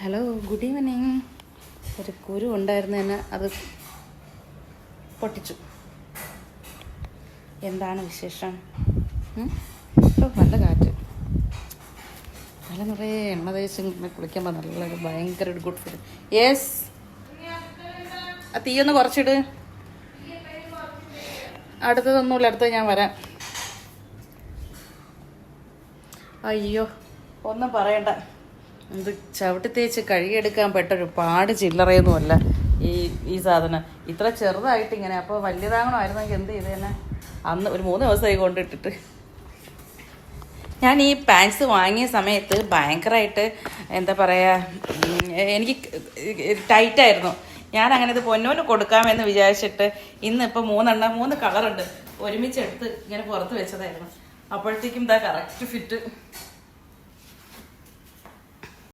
Hello, good evening. ഒരു കുരു ഉണ്ടായിരുന്നു തന്നെ, അത് പൊട്ടിച്ചു. എന്താണ് വിശേഷം? നല്ല കാറ്റ്, തല നിറയെ എണ്ണ തേച്ച് കുളിക്കുമ്പോൾ നല്ലൊരു ഭയങ്കര ഒരു ഗുഡ് ഫീൽ. യെസ്, ആ തീയൊന്ന് കുറച്ചിട്. അടുത്തതൊന്നുമില്ല, അടുത്തത് ഞാൻ വരാം. അയ്യോ, ഒന്നും പറയണ്ട. ഇത് ചവിട്ടി തേച്ച് കഴുകിയെടുക്കാൻ പെട്ടൊരു പാട് ചില്ലറയൊന്നുമല്ല ഈ സാധനം. ഇത്ര ചെറുതായിട്ട് ഇങ്ങനെ. അപ്പോൾ വലിയതാകണമായിരുന്നെങ്കിൽ എന്ത് ചെയ്ത് തന്നെ അന്ന് ഒരു 3 ദിവസമായി കൊണ്ടിട്ടിട്ട്. ഞാൻ ഈ പാൻസ് വാങ്ങിയ സമയത്ത് ഭയങ്കരമായിട്ട് എന്താ പറയുക, എനിക്ക് ടൈറ്റായിരുന്നു. ഞാൻ അങ്ങനെ ഇത് പൊന്നോന് കൊടുക്കാമെന്ന് വിചാരിച്ചിട്ട് ഇന്നിപ്പോൾ 3 കളറുണ്ട് ഒരുമിച്ചെടുത്ത് ഇങ്ങനെ പുറത്ത് വെച്ചതായിരുന്നു. അപ്പോഴത്തേക്കും ഇതാ കറക്റ്റ് ഫിറ്റ്.